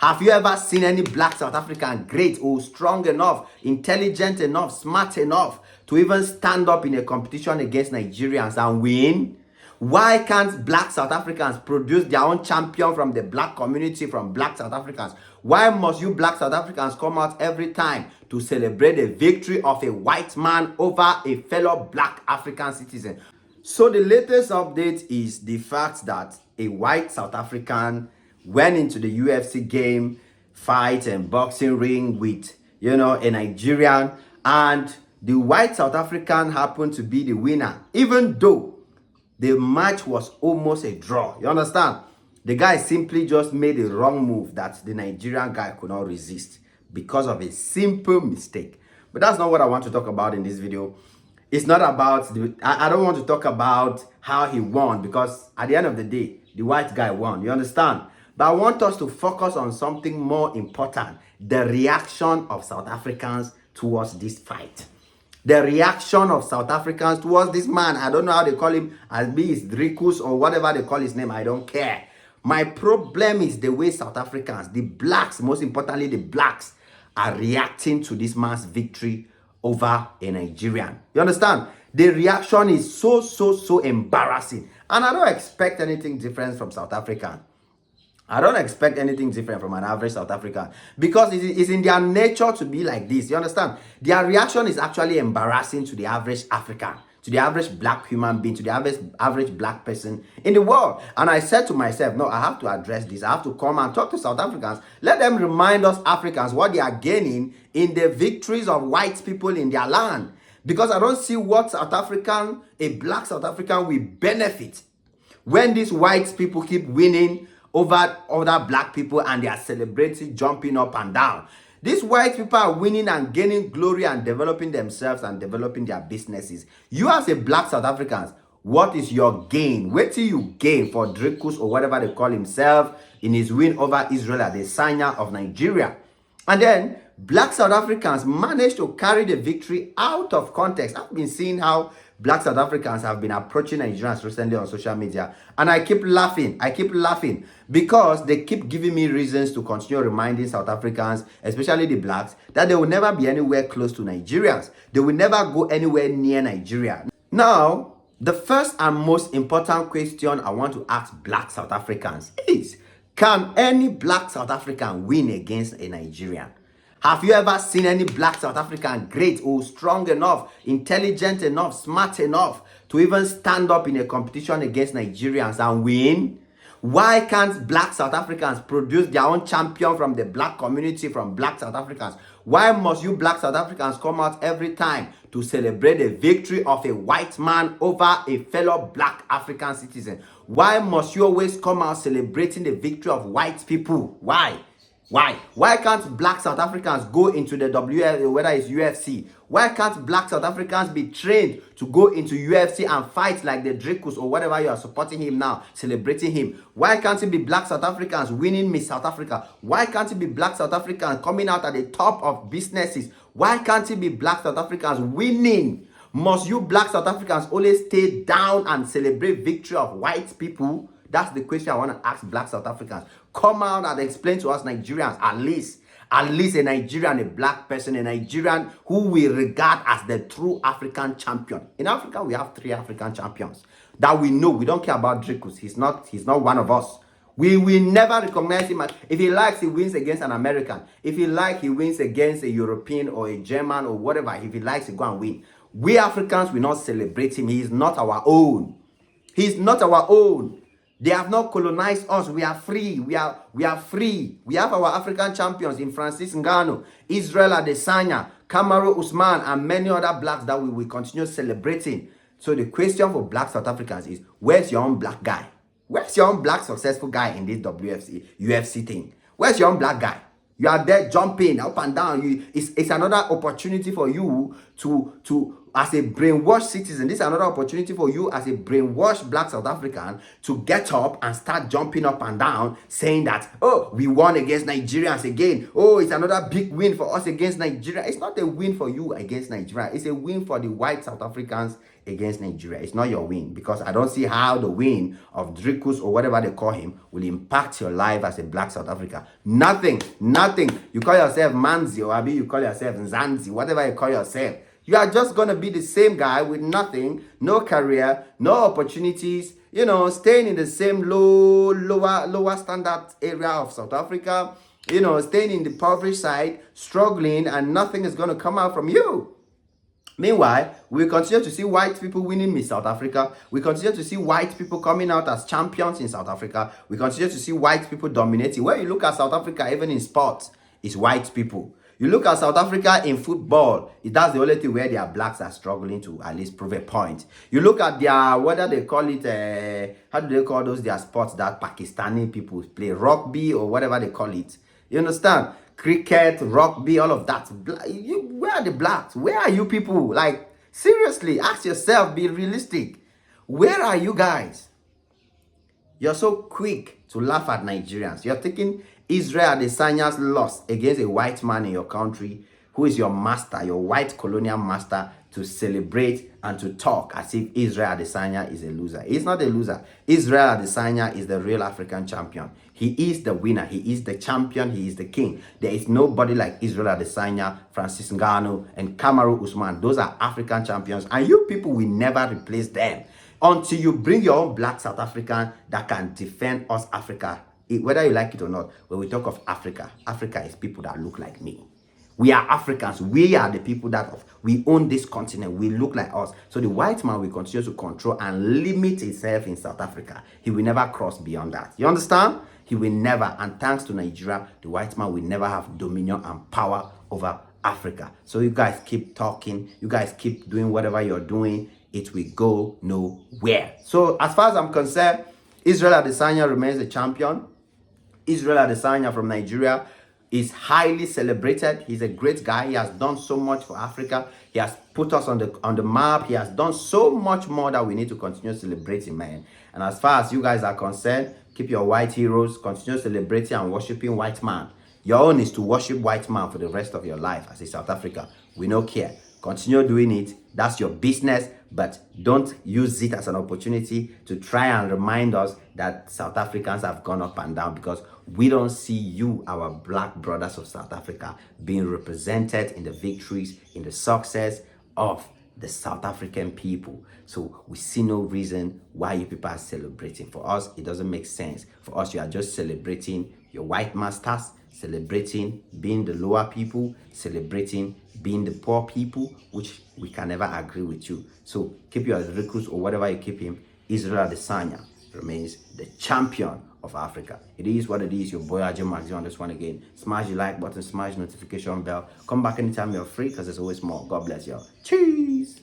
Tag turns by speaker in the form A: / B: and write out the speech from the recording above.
A: Have you ever seen any black South African great or strong enough, intelligent enough, smart enough to even stand up in a competition against Nigerians and win? Why can't black South Africans produce their own champion from the black community, from black South Africans? Why must you black South Africans come out every time to celebrate the victory of a white man over a fellow black African citizen? So the latest update is the fact that a white South African went into the UFC game, fight and boxing ring with, a Nigerian, and the white South African happened to be the winner, even though the match was almost a draw. You understand? The guy simply just made a wrong move that the Nigerian guy could not resist because of a simple mistake. But that's not what I want to talk about in this video. It's not about, I don't want to talk about how he won, because at the end of the day, the white guy won. You understand? But I want us to focus on something more important: the reaction of South Africans towards this fight. The reaction of South Africans towards this man. I don't know how they call him, as be his Dricus or whatever they call his name. I don't care. My problem is the way South Africans, the blacks, most importantly the blacks, are reacting to this man's victory over a Nigerian. You understand? The reaction is so embarrassing. And I don't expect anything different from South Africans. I don't expect anything different from an average South African, because it's in their nature to be like this. You understand? Their reaction is actually embarrassing to the average African, to the average black human being, to the average black person in the world. And I said to myself, no, I have to address this. I have to come and talk to South Africans. Let them remind us Africans what they are gaining in the victories of white people in their land. Because I don't see what South African, a black South African, will benefit when these white people keep winning over other black people and they are celebrating, jumping up and down. These white people are winning and gaining glory and developing themselves and developing their businesses. You as a black South Africans, what is your gain? Wait till you gain for Dricus or whatever they call himself in his win over Israel Adesanya of Nigeria. And then black South Africans managed to carry the victory out of context. I've been seeing how black South Africans have been approaching Nigerians recently on social media, and I keep laughing because they keep giving me reasons to continue reminding South Africans, especially the blacks, that they will never be anywhere close to Nigerians. They will never go anywhere near Nigeria. Now, the first and most important question I want to ask black South Africans is, can any black South African win against a Nigerian? Have you ever seen any black South African great or strong enough, intelligent enough, smart enough to even stand up in a competition against Nigerians and win? Why can't black South Africans produce their own champion from the black community, from black South Africans? Why must you black South Africans come out every time to celebrate the victory of a white man over a fellow black African citizen? Why must you always come out celebrating the victory of white people? Why? Why can't black South Africans go into the whether it's UFC? Why can't black South Africans be trained to go into UFC and fight like the Dricus or whatever you are supporting him now, celebrating him? Why can't it be black South Africans winning Miss South Africa? Why can't it be black South Africans coming out at the top of businesses? Why can't it be black South Africans winning? Must you black South Africans always stay down and celebrate victory of white people? That's the question I want to ask black South Africans. Come out and explain to us Nigerians, at least a Nigerian, a black person, a Nigerian who we regard as the true African champion. In Africa, we have 3 African champions that we know. We don't care about Dricus. He's not one of us. We will never recognize him. If he likes, he wins against an American. If he likes, he wins against a European or a German or whatever. If he likes, he go and win. We Africans will not celebrate him. He is not our own. He's not our own. They have not colonized us. We are free. We are free. We have our African champions in Francis Ngannou, Israel Adesanya, Kamaru Usman, and many other blacks that we will continue celebrating. So the question for black South Africans is, where's your own black guy? Where's your own black successful guy in this UFC thing? Where's your own black guy? You are there jumping up and down. It's another opportunity for you to as a brainwashed citizen, this is another opportunity for you as a brainwashed black South African to get up and start jumping up and down saying that, oh, we won against Nigerians again. Oh, it's another big win for us against Nigeria. It's not a win for you against Nigeria. It's a win for the white South Africans against Nigeria. It's not your win, because I don't see how the win of Dricus or whatever they call him will impact your life as a black South Africa. Nothing. You call yourself Manzi, or maybe you call yourself Nzanzi, whatever you call yourself. You are just going to be the same guy with nothing, no career, no opportunities, staying in the same lower standard area of South Africa, staying in the impoverished side, struggling, and nothing is going to come out from you. Meanwhile, we continue to see white people winning Miss South Africa. We continue to see white people coming out as champions in South Africa. We continue to see white people dominating. When you look at South Africa, even in sports, it's white people. You look at South Africa in football, that's the only thing where their blacks are struggling to at least prove a point. You look at their, whether they call it, how do they call those their sports that Pakistani people play, rugby or whatever they call it. You understand? Cricket, rugby, all of that. Where are the blacks? Where are you people? Like, seriously, ask yourself, be realistic. Where are you guys? You're so quick to laugh at Nigerians. You're taking Israel Adesanya's loss against a white man in your country, who is your master, your white colonial master, to celebrate and to talk as if Israel Adesanya is a loser. He's not a loser. Israel Adesanya is the real African champion. He is the winner. He is the champion. He is the king. There is nobody like Israel Adesanya, Francis Ngannou, and Kamaru Usman. Those are African champions, and you people will never replace them until you bring your own black South African that can defend us, Africa. Whether you like it or not, when we talk of Africa, Africa is people that look like me. We are Africans. We are the people we own this continent. We look like us. So the white man will continue to control and limit himself in South Africa. He will never cross beyond that. You understand? He will never. And thanks to Nigeria, the white man will never have dominion and power over Africa. So you guys keep talking. You guys keep doing whatever you're doing. It will go nowhere. So as far as I'm concerned, Israel Adesanya remains the champion. Israel Adesanya from Nigeria is highly celebrated. He's a great guy. He has done so much for Africa. He has put us on the map. He has done so much more that we need to continue celebrating, man. And as far as you guys are concerned, keep your white heroes, continue celebrating and worshiping white man. Your own is to worship white man for the rest of your life as a South Africa. We don't care. Continue doing it. That's your business, but don't use it as an opportunity to try and remind us that South Africans have gone up and down, because we don't see you, our black brothers of South Africa, being represented in the victories, in the success of the South African people. So we see no reason why you people are celebrating. For us, it doesn't make sense. For us, you are just celebrating your white masters, celebrating being the lower people, celebrating being the poor people, which we can never agree with you. So keep your Dricus or whatever you keep him. Israel Adesanya remains the champion of Africa. It is what it is. Your boy Ajay Magzi on this one again. Smash the like button, smash the notification bell. Come back anytime you're free, because there's always more. God bless you. Cheers.